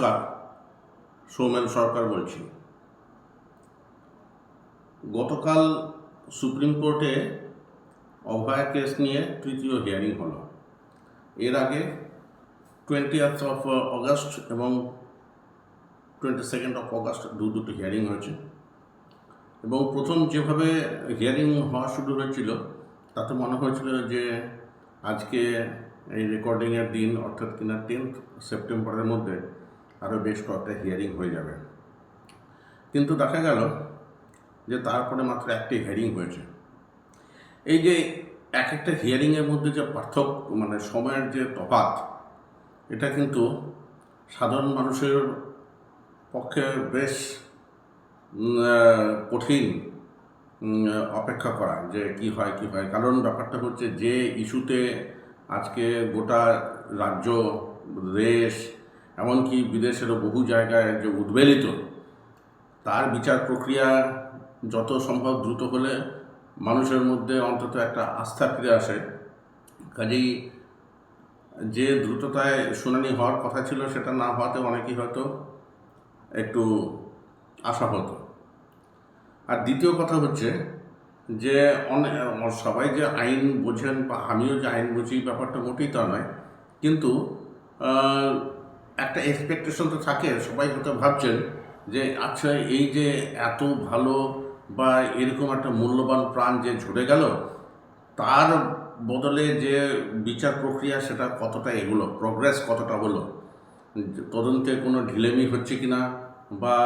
নমস্কার, সৌমেন সরকার বলছি। গতকাল সুপ্রিম কোর্টে অভয়া কেস নিয়ে তৃতীয় হিয়ারিং হলো। এর আগে 20th অগস্ট এবং 22nd অগস্ট দুটো হিয়ারিং হয়েছে এবং প্রথম যেভাবে হিয়ারিং হওয়া শুরু হয়েছিল তাতে মনে হয়েছিল যে আজকে এই রেকর্ডিংয়ের দিন অর্থাৎ কিনা 10th সেপ্টেম্বরের মধ্যে আরও বেশ কয়েকটা হিয়ারিং হয়ে যাবে, কিন্তু দেখা গেল যে তারপরে মাত্র একটি হিয়ারিং হয়েছে। এই যে এক একটা হিয়ারিংয়ের মধ্যে যে পার্থক্য, মানে সময়ের যে তফাৎ, এটা কিন্তু সাধারণ মানুষের পক্ষে বেশ কঠিন অপেক্ষা করা যে কি হয়। কারণ ব্যাপারটা হচ্ছে যে ইস্যুতে আজকে গোটা রাজ্য, দেশ, এমনকি বিদেশেরও বহু জায়গায় যে উদ্বেলিত, তার বিচার প্রক্রিয়া যত সম্ভব দ্রুত হলে মানুষের মধ্যে অন্তত একটা আস্থা ফিরে আসে। কাজেই যে দ্রুততায় শুনানি হওয়ার কথা ছিল সেটা না হওয়াতে অনেকেই হয়তো একটু আশাহত। আর দ্বিতীয় কথা হচ্ছে যে সবাই যে আইন বোঝেন বা আমিও যে আইন বুঝি, ব্যাপারটা মোটেই তা নয়, কিন্তু একটা এক্সপেকটেশন তো থাকে। সবাই হয়তো ভাবছেন যে আচ্ছা, এই যে এত ভালো বা এরকম একটা মূল্যবান প্রাণ যে ঝরে গেল, তার বদলে যে বিচার প্রক্রিয়া সেটা কতটা এগুলো, প্রগ্রেস কতটা হলো, তদন্তে কোনো ঢিলেমি হচ্ছে কিনা, বা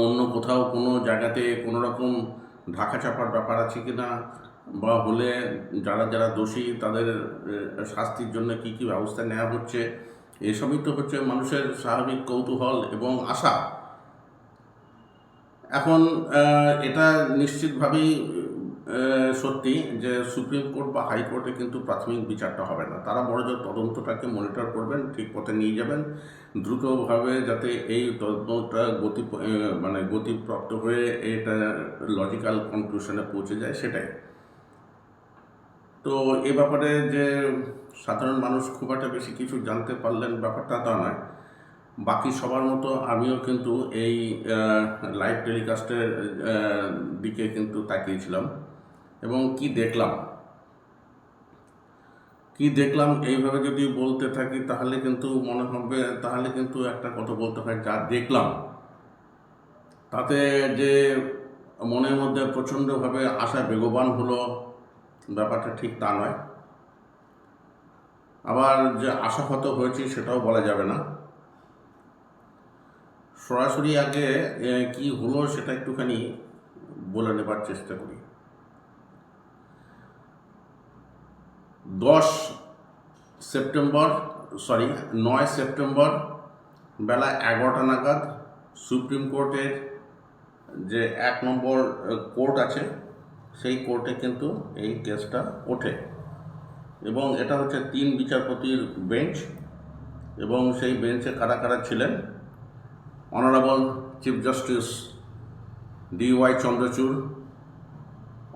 অন্য কোথাও কোনো জায়গাতে কোনো রকম ঢাকা চাপার ব্যাপার আছে কিনা, বা হলে যারা দোষী তাদের শাস্তির জন্য কি ব্যবস্থা নেওয়া হচ্ছে, এসবই তো হচ্ছে মানুষের স্বাভাবিক কৌতূহল এবং আশা। এখন এটা নিশ্চিতভাবেই সত্যি যে সুপ্রিম কোর্ট বা হাইকোর্টে কিন্তু প্রাথমিক বিচারটা হবে না। তারা বড়জোর তদন্তটাকে মনিটর করবেন, ঠিক পথে নিয়ে যাবেন, দ্রুতভাবে যাতে এই তদন্তটা গতিপ্রাপ্ত হয়ে এটা লজিক্যাল কনক্লুশনে পৌঁছে যায়, সেটাই। তো এ ব্যাপারে যে সাধারণ মানুষ খুব একটা বেশি কিছু জানতে পারলেন ব্যাপারটা তা নয়। বাকি সবার মতো আমিও কিন্তু এই লাইভ টেলিকাস্টের দিকে কিন্তু তাকিয়েছিলাম এবং কি দেখলাম এইভাবে যদি বলতে থাকি তাহলে কিন্তু মনে হবে, তাহলে কিন্তু একটা কথা বলতে হয়, যা দেখলাম তাতে যে মনের মধ্যে প্রচণ্ডভাবে আশা বেগবান হলো, ব্যাপারটা ঠিক তা নয়। আবার যে আশাহত হয়েছি সেটাও বলা যাবে না। সরাসরি আগে কি হলো সেটা একটুখানি বলে নেবার চেষ্টা করি। 9 সেপ্টেম্বর বেলা 11টা নাগাদ সুপ্রিম কোর্টের যে 1 নম্বর কোর্ট আছে সেই কোর্টে কিন্তু এই কেসটা ওঠে এবং এটা হচ্ছে 3 বিচারপতির বেঞ্চ। এবং সেই বেঞ্চে কারা ছিলেন: honourable chief justice D.Y. Chandrachud,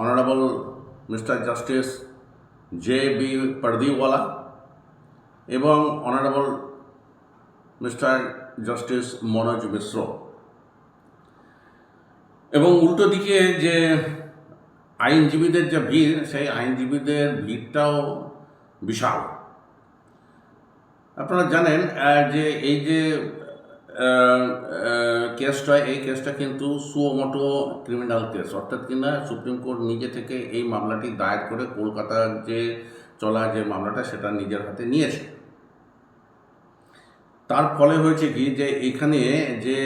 honourable mister justice J.B. Pardiwala এবং honourable mister justice Manoj Mishra. এবং উল্টো দিকে যে আইনজীবীদের যে ভিড়, সেই আইনজীবীদের ভিড়টাও বিশাল। আপনারা জানেন যে এই যে এই কেসটা কিন্তু সুমোটো ক্রিমিনাল কেস, অর্থাৎ কিনা সুপ্রিম কোর্ট নিজে থেকে এই মামলাটি দায়ের করে কলকাতার যে চলা যে মামলাটা সেটা নিজের হাতে নিয়েছে। তার ফলে হয়েছে কি যে এখানে যে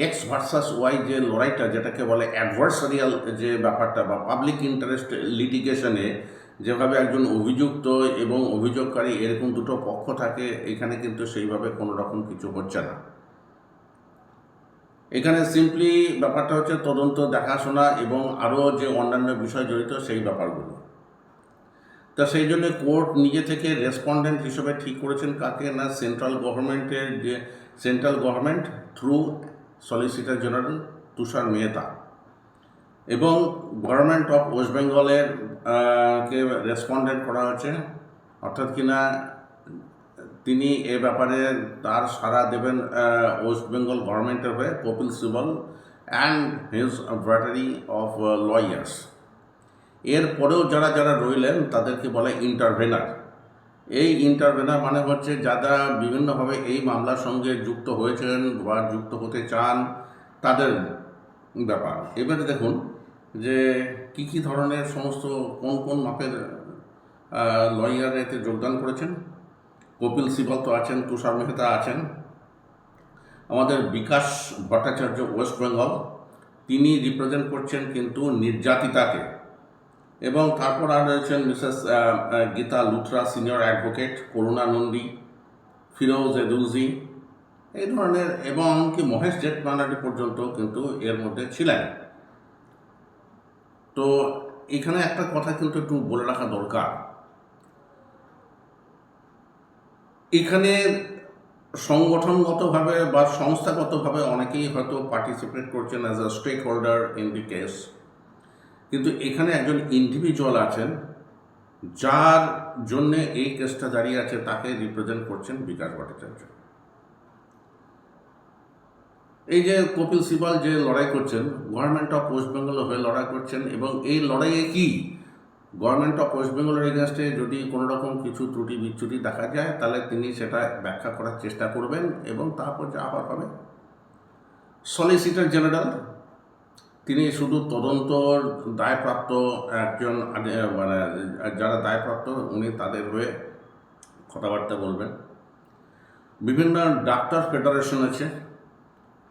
এক্স ভার্সাস ওয়াই যে লড়াইটা, যেটাকে বলে অ্যাডভার্সারিয়াল যে ব্যাপারটা বা পাবলিক ইন্টারেস্ট লিটিগেশনে যেভাবে একজন অভিযুক্ত এবং অভিযোগকারী এরকম দুটো পক্ষ থাকে, এখানে কিন্তু সেইভাবে কোনো রকম কিছু হচ্ছে না। এখানে সিম্পলি ব্যাপারটা হচ্ছে তদন্ত, দেখাশোনা এবং আরও যে অন্যান্য বিষয় জড়িত সেই ব্যাপারগুলো। তা সেই জন্য কোর্ট নিজে থেকে রেসপন্ডেন্ট হিসেবে ঠিক করেছেন কাকে না, central government through solicitor general Tushar Mehta, এবং গভর্নমেন্ট অফ ওয়েস্ট বেঙ্গলের কে রেসপন্ডেন্ট করা হয়েছে, অর্থাৎ কিনা তিনি এ ব্যাপারে তার সাড়া দেবেন ওয়েস্ট বেঙ্গল গভর্নমেন্টের হয়ে, Kapil Sibal and his battery of lawyers. এরপরেও যারা যারা রইলেন তাদেরকে বলে ইন্টারভেনার। এই ইন্টারভেনার মানে হচ্ছে যারা বিভিন্নভাবে এই মামলার সঙ্গে যুক্ত হয়েছেন বা যুক্ত হতে চান তাদের ব্যাপার। এবারে দেখুন যে কী কী ধরনের সমস্ত কোন কোন মাপের লয়ার এতে যোগদান করেছেন। কপিল সিবাল তো আছেন, তুষার মেহতা আছেন, আমাদের বিকাশ ভট্টাচার্য ওয়েস্ট বেঙ্গল, তিনি রিপ্রেজেন্ট করছেন কিন্তু নির্যাতিতাকে, এবং তারপর আর রয়েছেন Mrs Geeta Luthra senior advocate, Karuna Nandy, Feroze Eduljee, এই ধরনের, এবং এমনকি মহেশ জেঠমালানি পর্যন্ত কিন্তু এর মধ্যে ছিলেন। তো এখানে একটা কথা কিন্তু একটু বলে রাখা দরকার, এখানে সংগঠনগতভাবে বা সংস্থাগতভাবে অনেকেই হয়তো পার্টিসিপেট করছেন as a stakeholder in the case, কিন্তু এখানে একজন ইন্ডিভিজুয়াল আছেন যার জন্যে এই কেসটা দাঁড়িয়ে আছে, তাকে রিপ্রেজেন্ট করছেন বিকাশ ভট্টাচার্য। এই যে কপিল সিবাল যে লড়াই করছেন, গভর্নমেন্ট অফ ওয়েস্ট বেঙ্গলের হয়ে লড়াই করছেন, এবং এই লড়াইয়ে কি গভর্নমেন্ট অফ ওয়েস্ট বেঙ্গলের এগেনস্টে যদি কোনো রকম কিছু ত্রুটি বিচ্যুতি দেখা যায় তাহলে তিনি সেটা ব্যাখ্যা করার চেষ্টা করবেন, এবং তারপর যা আবার হবে। সলিসিটর জেনারেল তিনি শুধু তদন্তর দায়প্রাপ্ত একজন, মানে যারা দায়প্রাপ্ত উনি তাদের হয়ে কথাবার্তা বলবেন। বিভিন্ন ডাক্তার ফেডারেশন আছে,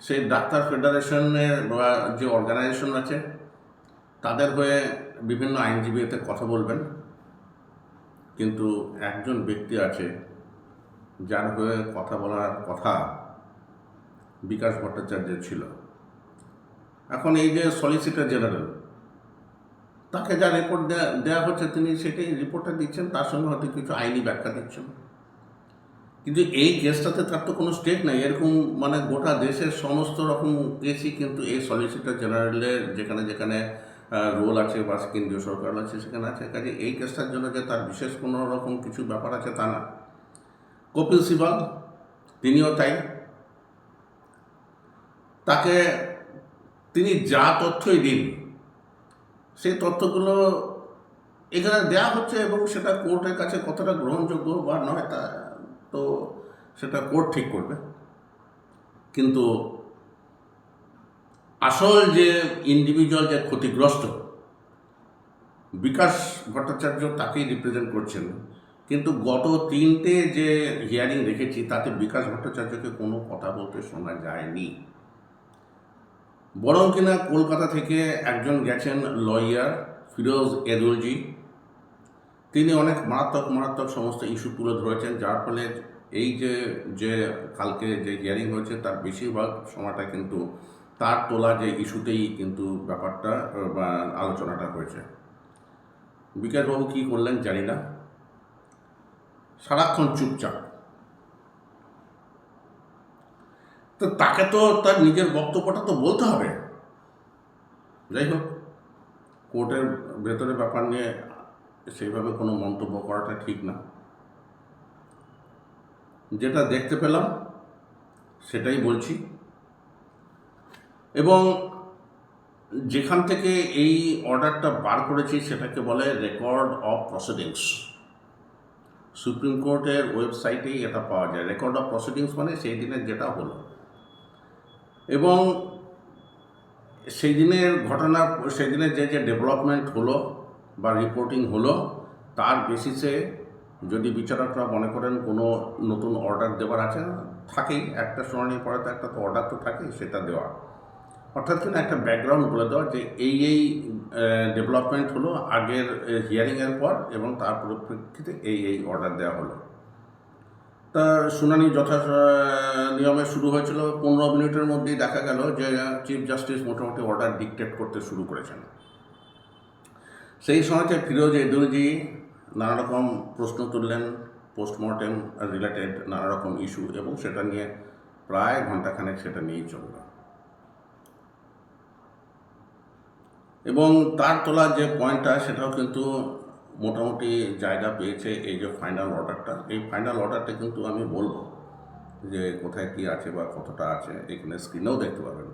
সেই ডাক্তার ফেডারেশনের যে অর্গানাইজেশন আছে তাদের হয়ে বিভিন্ন আইনজীবী এতে কথা বলবেন। কিন্তু একজন ব্যক্তি আছে যার হয়ে কথা বলার কথা বিকাশ ভট্টাচার্যের ছিল। এখন এই যে সলিসিটর জেনারেল, তাকে যা রিপোর্ট দেওয়া হচ্ছে তিনি সেটাই রিপোর্টটা দিচ্ছেন, তার সঙ্গে হয়তো কিছু আইনি ব্যাখ্যা দিচ্ছেন। কিন্তু এই কেসটাতে তার তো কোনো স্টেক নাই, এরকম মানে গোটা দেশের সমস্ত রকম কেসই কিন্তু এই সলিসিটর জেনারেলের যেখানে যেখানে রোল আছে বা কেন্দ্রীয় সরকার আছে সেখানে আছে। কাজে এই কেসটার জন্য যে তার বিশেষ কোনো রকম কিছু ব্যাপার আছে তা না। কপিল সিবাল তিনিও তাই, তাকে তিনি যা তথ্যই দিন সেই তথ্যগুলো এখানে দেওয়া হচ্ছে, এবং সেটা কোর্টের কাছে কতটা গ্রহণযোগ্য বা নয় তা তো সেটা কোর্ট ঠিক করবে। কিন্তু আসল যে ইন্ডিভিজুয়াল যে ক্ষতিগ্রস্ত বিকাশ ভট্টাচার্য তাকেই রিপ্রেজেন্ট করছেন, কিন্তু গত 3টে যে হিয়ারিং দেখেছি তাতে বিকাশ ভট্টাচার্যকে কোনো কথা বলতে শোনা যায়নি। বরং কিনা কলকাতা থেকে একজন গেছেন লয়ার ফিরোজ এদুলজি, তিনি অনেক মারাত্মক মারাত্মক সমস্ত ইস্যু তুলে ধরেছেন, যার ফলে এই যে কালকে যে হিয়ারিং হয়েছে তার বেশিরভাগ সময়টা কিন্তু তার তোলা যে ইস্যুতেই কিন্তু ব্যাপারটা বা আলোচনাটা হয়েছে। বিকাশবাবু কী করলেন জানি না, সারাক্ষণ চুপচাপ। তো তাকে তো তার নিজের বক্তব্যটা তো বলতে হবে। যাই হোক, কোর্টের ভেতরে ব্যাপার নিয়ে সেইভাবে কোনো মন্তব্য করাটা ঠিক না। যেটা দেখতে পেলাম সেটাই বলছি, এবং যেখান থেকে এই অর্ডারটা বার করেছি সেটাকে বলে রেকর্ড অফ প্রসিডিংস। সুপ্রিম কোর্টের ওয়েবসাইটেই এটা পাওয়া যায়। রেকর্ড অফ প্রসিডিংস মানে সেই দিনের যেটা হলো, এবং সেই দিনের ঘটনা, সেই দিনের যে ডেভেলপমেন্ট হলো বা রিপোর্টিং হলো তার বেসিসে যদি বিচারকরা মনে করেন কোনো নতুন অর্ডার দেওয়ার আছে, থাকেই একটা শুনানির পরে তো একটা তো অর্ডার তো থাকেই, সেটা দেওয়া, অর্থাৎ কিনা একটা ব্যাকগ্রাউন্ড বলে দেওয়া যে এই ডেভেলপমেন্ট হলো আগের হিয়ারিংয়ের পর, এবং তার পরিপ্রেক্ষিতে এই অর্ডার দেওয়া হলো। তা শুনানি যথা নিয়মে শুরু হয়েছিল। 15 মিনিটের মধ্যেই দেখা গেল যে চিফ জাস্টিস মোটামুটি অর্ডার ডিকটেট করতে শুরু করেছেন। সেই সময়তে ফিরোজ এদুলজি নানা রকম প্রশ্ন তুললেন, পোস্টমর্টেম রিলেটেড নানা রকম ইস্যু, এবং সেটা নিয়ে প্রায় ঘণ্টাখানেক সেটা নিয়েই চলল। এবং তার তোলা যে পয়েন্টটা সেটাও কিন্তু মোটামুটি জায়গা পেয়েছে এই যে ফাইনাল অর্ডারটা। এই ফাইনাল অর্ডারটা কিন্তু আমি বলবো যে কোথায় কী আছে বা কতটা আছে, এখানে স্ক্রিনেও দেখতে পাবেন।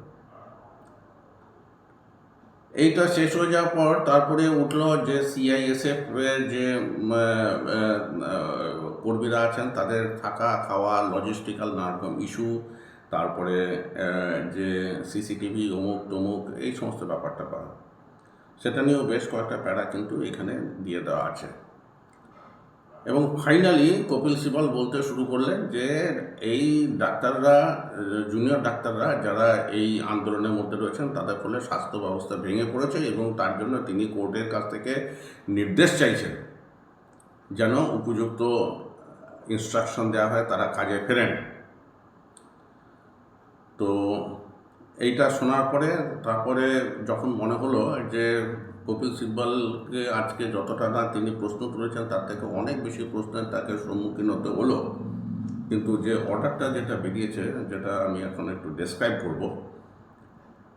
এইটা শেষ হয়ে যাওয়ার পর তারপরে উঠলো যে সিআইএসএফ এর যে কর্মীরা আছেন তাদের থাকা খাওয়া লজিস্টিক্যাল নানা রকম ইস্যু, তারপরে যে সিসিটিভি অমুক তমুক এই সমস্ত ব্যাপারটা পাওয়া, সেটা নিয়েও বেশ কয়েকটা প্যারা কিন্তু এখানে দিয়ে দেওয়া আছে। এবং ফাইনালি কপিল সিবাল বলতে শুরু করলেন যে এই ডাক্তাররা, জুনিয়র ডাক্তাররা যারা এই আন্দোলনের মধ্যে রয়েছেন তাদের ফলে স্বাস্থ্য ব্যবস্থা ভেঙে পড়েছে এবং তার জন্য তিনি কোর্টের কাছ থেকে নির্দেশ চাইছেন যেন উপযুক্ত ইনস্ট্রাকশন দেওয়া হয়, তারা কাজে ফেরেন। তো এইটা শোনার পরে তারপরে যখন মনে হলো যে কপিল সিব্বলকে আজকে যতটা না তিনি প্রশ্ন তুলেছেন তার থেকে অনেক বেশি প্রশ্নের তাকে সম্মুখীন হতে হলো, কিন্তু যে অর্ডারটা যেটা বেরিয়েছে, যেটা আমি এখন একটু ডেসক্রাইব করব,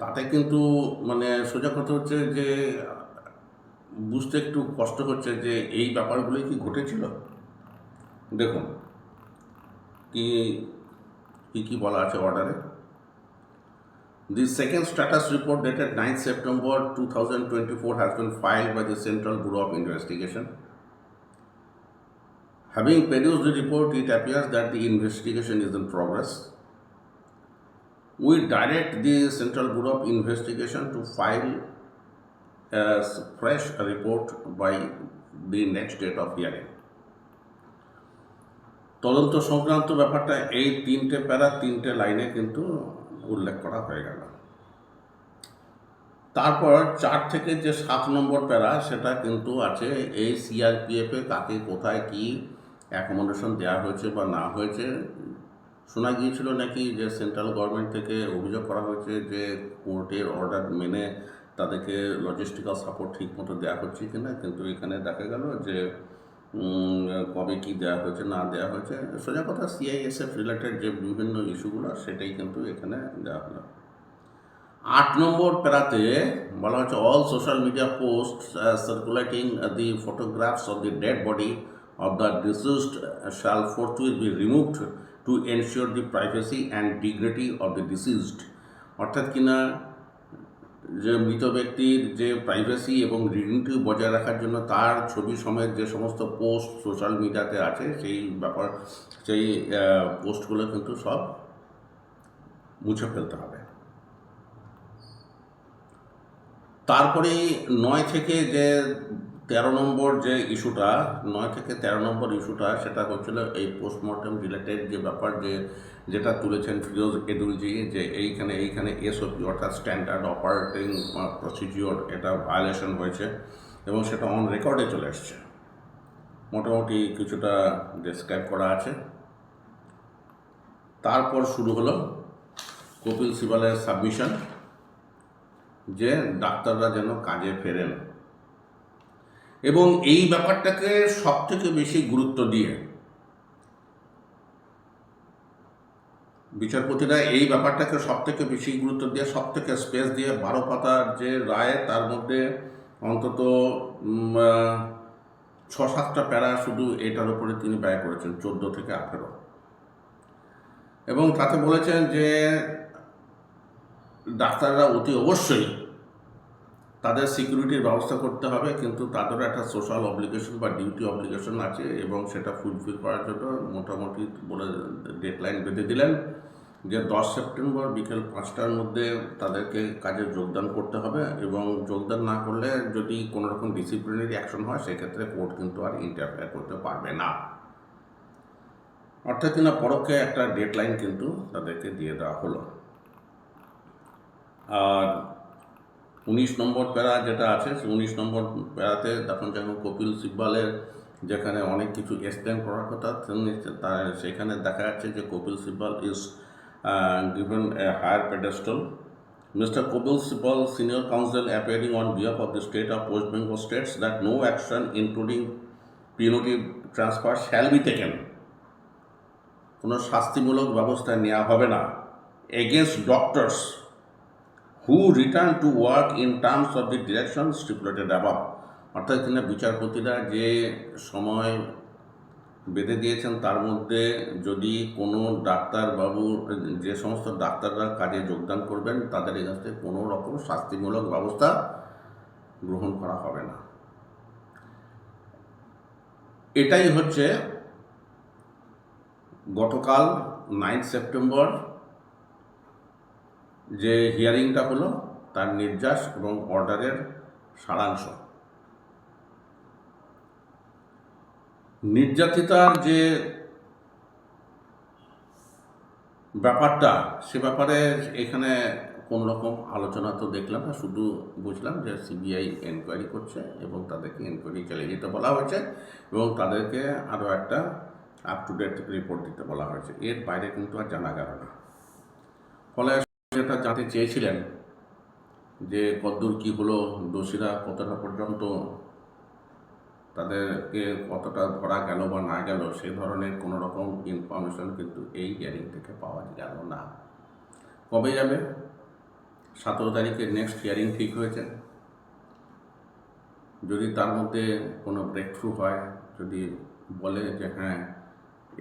তাতে কিন্তু মানে সোজা কথা হচ্ছে যে বুঝতে একটু কষ্ট হচ্ছে যে এই ব্যাপারগুলোই কি ঘটেছিল। দেখুন কি কি বলা আছে অর্ডারে। The second status report dated 9th September 2024 has been filed by the Central Bureau of Investigation. Having produced the report, it appears that the investigation is in progress. We direct the Central Bureau of Investigation to file a fresh report by the next date of hearing. তদন্ত সংক্রান্ত ব্যাপারটা এই তিনটে প্যারা তিনটে লাইনে কিন্তু উল্লেখ করা হয়ে গেল। তারপর 4 থেকে যে 7 নম্বর প্যারা সেটা কিন্তু আছে এই সিআরপিএফে কাকে কোথায় কি অ্যাকোমোডেশন দেওয়া হয়েছে বা না হয়েছে। শোনা গিয়েছিল নাকি যে সেন্ট্রাল গভর্নমেন্ট থেকে অভিযোগ করা হয়েছে যে কোর্টের অর্ডার মেনে তাদেরকে লজিস্টিক্যাল সাপোর্ট ঠিক মতো দেওয়া হচ্ছে কিনা, কিন্তু এখানে দেখা গেল যে কবে কি দেওয়া হয়েছে না দেওয়া হয়েছে, সোজা কথা সিআইএসএফ রিলেটেড যে বিভিন্ন ইস্যুগুলো সেটাই কিন্তু এখানে দেওয়া হলো। 8 নম্বর প্যারাতে বলা হচ্ছে all social media post circulating the photographs of the dead body of the deceased shall forthwith be removed to ensure the privacy and dignity of the deceased. অর্থাৎ কিনা যে মৃত ব্যক্তির যে প্রাইভেসি এবং ডিগনিটি বজায় রাখার জন্য তার ছবি সমেত যে সমস্ত পোস্ট সোশ্যাল মিডিয়াতে আছে সেই ব্যাপার, সেই পোস্টগুলো কিন্তু সব মুছে ফেলতে হবে। তারপরে 9 থেকে যে 13 নম্বর যে ইস্যুটা, 9 থেকে 13 নম্বর ইস্যুটা সেটা হচ্ছিল এই পোস্টমর্টেম রিলেটেড যে ব্যাপার, যেটা তুলেছেন ফিরোজ এদুলজি, যে এইখানে এসওপি অর্থাৎ স্ট্যান্ডার্ড অপারেটিং প্রসিডিওর এটা ভায়োলেশন হয়েছে এবং সেটা অন রেকর্ডে চলে এসছে। মোটামুটি কিছুটা ডেসক্রাইব করা আছে। তারপর শুরু হলো কপিল সিবালের সাবমিশন যে ডাক্তাররা যেন কাজে ফেরেন, এবং এই ব্যাপারটাকে সব থেকে বেশি গুরুত্ব দিয়ে বিচারপতিরা এই ব্যাপারটাকে সব থেকে বেশি গুরুত্ব দিয়ে সব থেকে স্পেস দিয়ে 12 পাতার যে রায় তার মধ্যে অন্তত 6-7টা প্যারা শুধু এটার উপরে তিনি ব্যয় করেছেন, 14 থেকে 18, এবং তাতে বলেছেন যে ডাক্তাররা অতি অবশ্যই তাদের সিকিউরিটির ব্যবস্থা করতে হবে, কিন্তু তাদেরও একটা সোশ্যাল অব্লিগেশন বা ডিউটি অব্লিগেশন আছে এবং সেটা ফুলফিল করার জন্য মোটামুটি বলে ডেডলাইন বেঁধে দিলেন যে 10 সেপ্টেম্বর বিকেল 5টার মধ্যে তাদেরকে কাজে যোগদান করতে হবে, এবং যোগদান না করলে যদি কোনো রকম ডিসিপ্লিনারি অ্যাকশন হয় সেক্ষেত্রে কোর্ট কিন্তু আর ইন্টারফেয়ার করতে পারবে না। অর্থাৎ কিনা পরোক্ষে একটা ডেডলাইন কিন্তু তাদেরকে দিয়ে দেওয়া হলো। আর 19 নম্বর প্যারা যেটা আছে, 19 নম্বর প্যারাতে যখন কপিল সিব্বালের যেখানে অনেক কিছু এক্সপ্লেন করার কথা সেখানে দেখা যাচ্ছে যে Kapil Sibal is given a higher pedestal. Mr. Kapil Sibal, senior counsel appearing on behalf of the state of West Bengal, states that no action including punitive transfer shall be taken. কোনো শাস্তিমূলক ব্যবস্থা নেওয়া হবে না against doctors who return to work in terms of the direction stipulated above. অর্থাৎ এখানে বিচারপতিরা যে সময় বেঁধে দিয়েছেন তার মধ্যে যদি কোনো ডাক্তারবাবু, যে সমস্ত ডাক্তাররা কাজে যোগদান করবেন তাদের এগেন্সটে কোনো রকম শাস্তিমূলক ব্যবস্থা গ্রহণ করা হবে না। এটাই হচ্ছে গতকাল 9 সেপ্টেম্বর যে হিয়ারিংটা হলো তার নির্যাস এবং অর্ডারের সারাংশ। নির্যাতিতার যে ব্যাপারটা, সে ব্যাপারে এখানে কোনো রকম আলোচনা তো দেখলাম না, শুধু বুঝলাম যে সিবিআই এনকোয়ারি করছে এবং তাদেরকে এনকোয়ারি চালিয়ে যেতে বলা হয়েছে এবং তাদেরকে আরও একটা আপ টু ডেট রিপোর্ট দিতে বলা হয়েছে। এর বাইরে কিন্তু আর জানা গেল না। ফলে যেটা জানতে চেয়েছিলেন যে কতদূর কী হলো, দোষীরা কতটা পর্যন্ত তাদেরকে কতটা ধরা গেল বা না গেল, সেই ধরনের কোনো রকম ইনফরমেশন কিন্তু এই হিয়ারিং থেকে পাওয়া গেল না। কবে যাবে? 17 তারিখে নেক্সট হিয়ারিং ঠিক হয়েছে। যদি তার মধ্যে কোনো ব্রেক থ্রু হয়, যদি বলে যে হ্যাঁ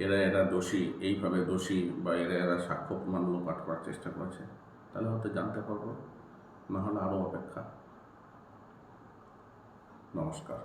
এরা দোষী, এইভাবে দোষী, বা এরা সাক্ষ্য প্রমাণ লোপাট করার চেষ্টা করেছে, তাহলে হয়তো জানতে পারবো, নাহলে আরও অপেক্ষা। নমস্কার।